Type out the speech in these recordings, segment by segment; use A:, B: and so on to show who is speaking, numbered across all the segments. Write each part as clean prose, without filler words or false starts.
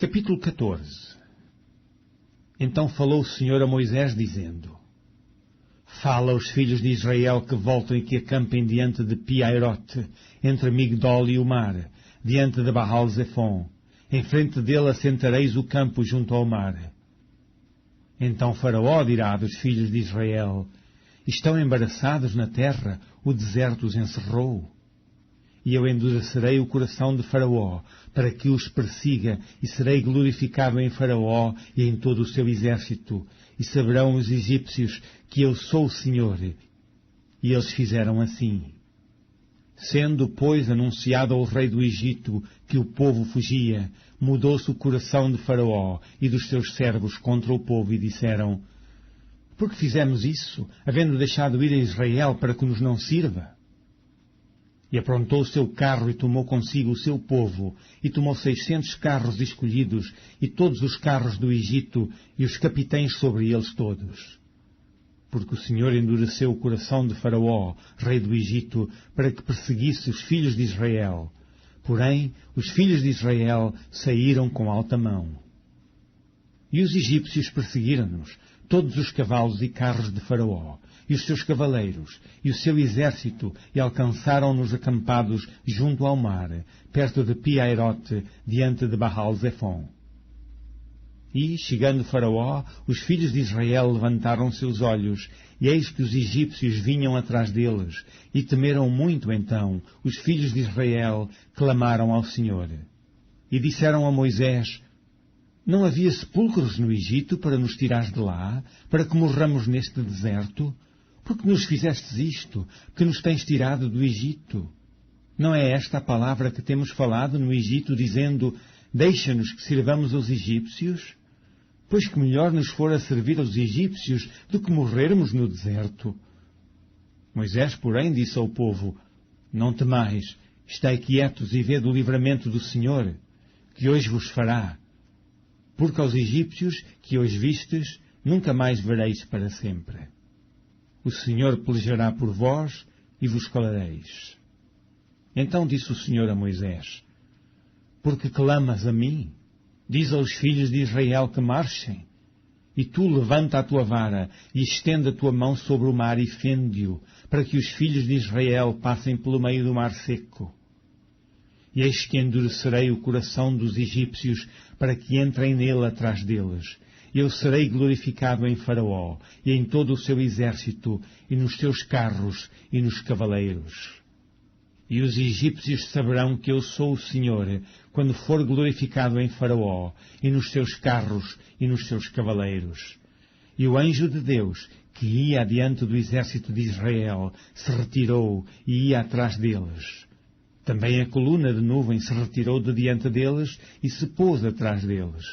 A: Capítulo 14. Então falou o Senhor a Moisés, dizendo: Fala aos filhos de Israel que voltem e que acampem diante de Pi-Hairote, entre Migdol e o mar, diante de Baal-Zephon. Em frente dele assentareis o campo junto ao mar. Então Faraó dirá dos filhos de Israel: Estão embaraçados na terra, o deserto os encerrou. E eu endurecerei o coração de Faraó, para que os persiga, e serei glorificado em Faraó e em todo o seu exército, e saberão os egípcios que eu sou o Senhor. E eles fizeram assim. Sendo, pois, anunciado ao rei do Egito que o povo fugia, mudou-se o coração de Faraó e dos seus servos contra o povo, e disseram: Por que fizemos isso, havendo deixado ir a Israel para que nos não sirva? E aprontou o seu carro e tomou consigo o seu povo, e tomou 600 carros escolhidos, e todos os carros do Egito, e os capitães sobre eles todos. Porque o Senhor endureceu o coração de Faraó, rei do Egito, para que perseguisse os filhos de Israel. Porém, os filhos de Israel saíram com alta mão. E os egípcios perseguiram-nos, todos os cavalos e carros de Faraó, e os seus cavaleiros, e o seu exército, e alcançaram-nos acampados junto ao mar, perto de Pi-Hairote, diante de Baal-Zephon. E, chegando Faraó, os filhos de Israel levantaram seus olhos, e eis que os egípcios vinham atrás deles, e temeram muito então, os filhos de Israel clamaram ao Senhor. E disseram a Moisés: Não havia sepulcros no Egito para nos tirares de lá, para que morramos neste deserto? Porque nos fizestes isto, que nos tens tirado do Egito? Não é esta a palavra que temos falado no Egito, dizendo: Deixa-nos que sirvamos aos egípcios? Pois que melhor nos fora servir aos egípcios do que morrermos no deserto. Moisés, porém, disse ao povo: Não temais, estai quietos e vede o livramento do Senhor, que hoje vos fará. Porque aos egípcios que hoje vistes, nunca mais vereis para sempre. O Senhor pelejará por vós e vos calareis. Então disse o Senhor a Moisés: Porque clamas a mim? Diz aos filhos de Israel que marchem. E tu levanta a tua vara e estende a tua mão sobre o mar e fende-o, para que os filhos de Israel passem pelo meio do mar seco. E eis que endurecerei o coração dos egípcios, para que entrem nele atrás deles. Eu serei glorificado em Faraó, e em todo o seu exército, e nos seus carros, e nos cavaleiros. E os egípcios saberão que eu sou o Senhor, quando for glorificado em Faraó, e nos seus carros, e nos seus cavaleiros. E o anjo de Deus, que ia adiante do exército de Israel, se retirou e ia atrás deles. Também a coluna de nuvem se retirou de diante deles e se pôs atrás deles.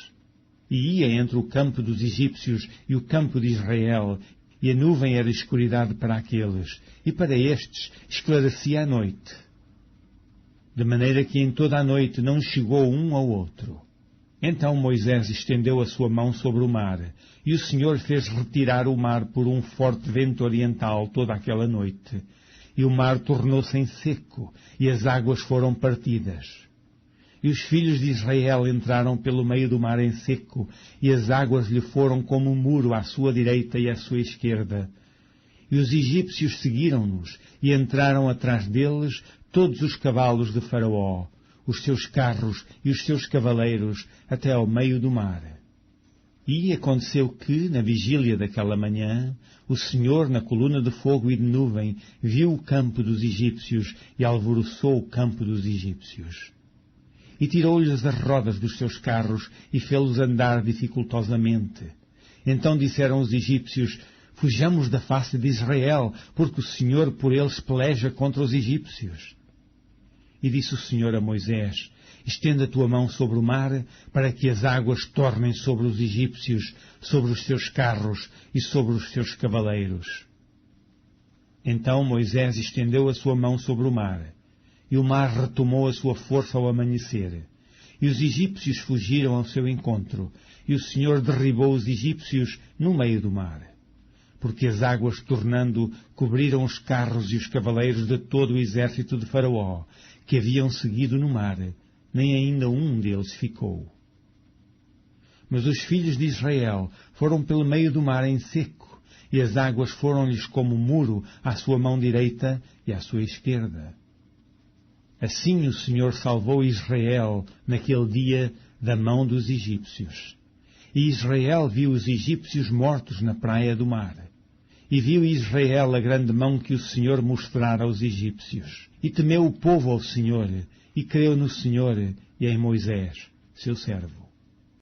A: E ia entre o campo dos egípcios e o campo de Israel, e a nuvem era escuridade para aqueles, e para estes esclarecia a noite. De maneira que em toda a noite não chegou um ao outro. Então Moisés estendeu a sua mão sobre o mar, e o Senhor fez retirar o mar por um forte vento oriental toda aquela noite. E o mar tornou-se em seco, e as águas foram partidas. E os filhos de Israel entraram pelo meio do mar em seco, e as águas lhe foram como um muro à sua direita e à sua esquerda. E os egípcios seguiram-nos, e entraram atrás deles todos os cavalos de Faraó, os seus carros e os seus cavaleiros, até ao meio do mar. E aconteceu que, na vigília daquela manhã, o Senhor, na coluna de fogo e de nuvem, viu o campo dos egípcios e alvoroçou o campo dos egípcios. E tirou-lhes as rodas dos seus carros e fê-los andar dificultosamente. Então disseram os egípcios: Fujamos da face de Israel, porque o Senhor por eles peleja contra os egípcios. E disse o Senhor a Moisés: Estenda a tua mão sobre o mar, para que as águas tornem sobre os egípcios, sobre os seus carros e sobre os seus cavaleiros. Então Moisés estendeu a sua mão sobre o mar, e o mar retomou a sua força ao amanhecer. E os egípcios fugiram ao seu encontro, e o Senhor derribou os egípcios no meio do mar. Porque as águas, tornando, cobriram os carros e os cavaleiros de todo o exército de Faraó, que haviam seguido no mar, nem ainda um deles ficou. Mas os filhos de Israel foram pelo meio do mar em seco, e as águas foram-lhes como um muro à sua mão direita e à sua esquerda. Assim o Senhor salvou Israel naquele dia da mão dos egípcios. E Israel viu os egípcios mortos na praia do mar. E viu Israel a grande mão que o Senhor mostrara aos egípcios. E temeu o povo ao Senhor, e creu no Senhor e em Moisés, seu servo.